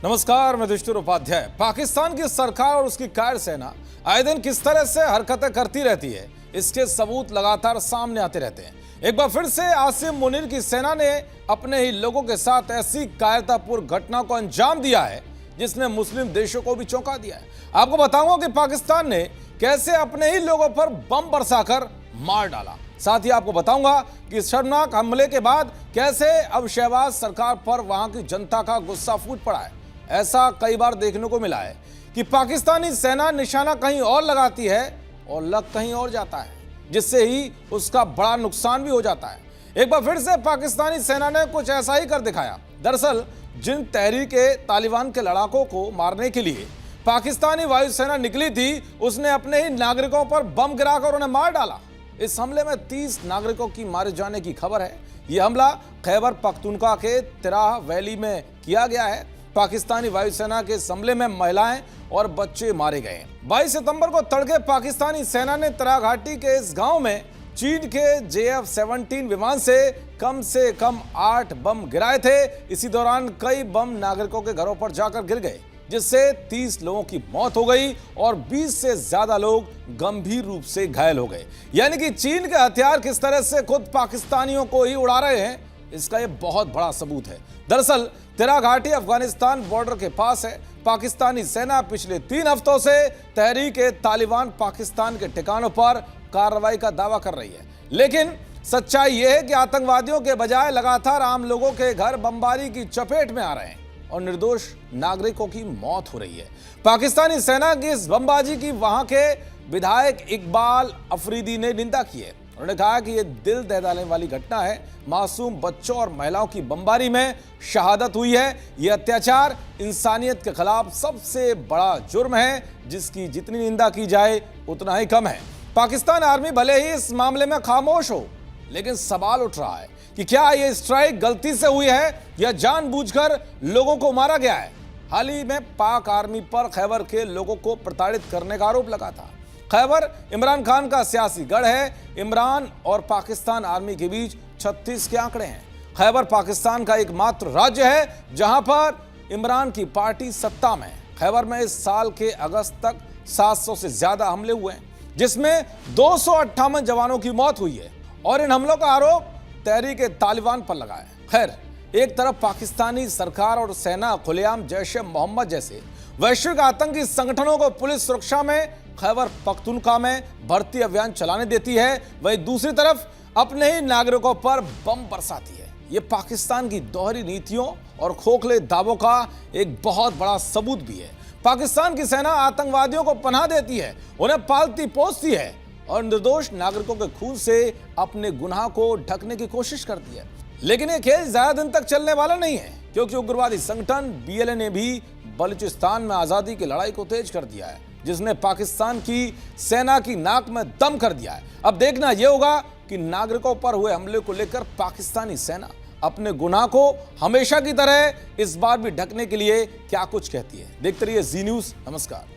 नमस्कार, मैं युधिष्ठिर उपाध्याय। पाकिस्तान की सरकार और उसकी कायर सेना आए दिन किस तरह से हरकतें करती रहती है, इसके सबूत लगातार सामने आते रहते हैं। एक बार फिर से आसिम मुनीर की सेना ने अपने ही लोगों के साथ ऐसी कायरतापूर्ण घटना को अंजाम दिया है जिसने मुस्लिम देशों को भी चौंका दिया है। आपको बताऊंगा कि पाकिस्तान ने कैसे अपने ही लोगों पर बम बरसाकर मार डाला। साथ ही आपको बताऊंगा कि शर्मनाक हमले के बाद कैसे अब शहबाज सरकार पर वहां की जनता का गुस्सा फूट पड़ा है। ऐसा कई बार देखने को मिला है कि पाकिस्तानी सेना निशाना कहीं और लगाती है और लग कहीं और जाता है, जिससे ही उसका बड़ा नुकसान भी हो जाता है। एक बार फिर से पाकिस्तानी सेना ने कुछ ऐसा ही कर दिखाया। दरअसल जिन तहरीक-ए-तालिबान के लड़ाकों को मारने के लिए पाकिस्तानी वायुसेना निकली थी, उसने अपने ही नागरिकों पर बम गिराकर उन्हें मार डाला। इस हमले में 30 नागरिकों की मारे जाने की खबर है। यह हमला खैबर पख्तूनख्वा के तिराह वैली में किया गया है। पाकिस्तानी वायुसेना के इस हमले में महिलाएं और बच्चे मारे गए। 22 सितंबर को तड़के पाकिस्तानी सेना ने तिराह घाटी के इस गांव में चीन के JF-17 विमान से कम 8 बम गिराए थे। इसी दौरान कई बम नागरिकों के घरों पर जाकर गिर गए, जिससे 30 लोगों की मौत हो गई और 20 से ज्यादा लोग गंभीर रूप से घायल हो गए। यानी कि चीन के हथियार किस तरह से खुद पाकिस्तानियों को ही उड़ा रहे हैं, इसका यह बहुत बड़ा सबूत है। दरअसल तिराह घाटी अफगानिस्तान बॉर्डर के पास है। पाकिस्तानी सेना पिछले 3 हफ्तों से तहरीक-ए-तालिबान पाकिस्तान के ठिकानों पर कार्रवाई का दावा कर रही है, लेकिन सच्चाई यह है कि आतंकवादियों के बजाय लगातार आम लोगों के घर बमबारी की चपेट में आ रहे हैं और निर्दोष नागरिकों की मौत हो रही है। पाकिस्तानी सेना की इस बमबाजी की वहां के विधायक इकबाल अफरीदी ने निंदा की है। उन्होंने कहा कि यह दिल दहलाने वाली घटना है। मासूम बच्चों और महिलाओं की बमबारी में शहादत हुई है। यह अत्याचार इंसानियत के खिलाफ सबसे बड़ा जुर्म है, जिसकी जितनी निंदा की जाए उतना ही कम है। पाकिस्तान आर्मी भले ही इस मामले में खामोश हो, लेकिन सवाल उठ रहा है कि क्या यह स्ट्राइक गलती से हुई है या जानबूझकर लोगों को मारा गया है। हाल ही में पाक आर्मी पर खैबर के लोगों को प्रताड़ित करने का आरोप लगा था। खैबर इमरान खान का सियासी गढ़ है। इमरान और पाकिस्तान आर्मी के बीच 36 के आंकड़े हैं। खैबर पाकिस्तान का एकमात्र राज्य है जहां पर इमरान की पार्टी सत्ता में है। खैबर में इस साल के अगस्त तक 700 से ज्यादा हमले हुए हैं, जिसमें 258 जवानों की मौत हुई है और इन हमलों का आरोप तहरीक-ए-तालिबान पर लगा है। खैर, एक तरफ पाकिस्तानी सरकार और सेना खुलेआम जैश-ए-मोहम्मद जैसे वैश्विक आतंकी संगठनों को पुलिस सुरक्षा में खैबर पख्तूनख्वा में भर्ती अभियान चलाने देती है, वहीं दूसरी तरफ अपने ही नागरिकों पर बम बरसाती है। यह पाकिस्तान की दोहरी नीतियों और खोखले दावों का एक बहुत बड़ा सबूत भी है। पाकिस्तान की सेना आतंकवादियों को पनाह देती है, उन्हें पालती पोसती है और निर्दोष नागरिकों के खून से अपने गुनाह को ढकने की कोशिश करती है। लेकिन यह खेल ज्यादा दिन तक चलने वाला नहीं है, क्योंकि उग्रवादी संगठन BLA ने भी बलूचिस्तान में आजादी की लड़ाई को तेज कर दिया है, जिसने पाकिस्तान की सेना की नाक में दम कर दिया है। अब देखना यह होगा कि नागरिकों पर हुए हमले को लेकर पाकिस्तानी सेना अपने गुनाह को हमेशा की तरह इस बार भी ढकने के लिए क्या कुछ कहती है। देखते रहिए जी न्यूज़। नमस्कार।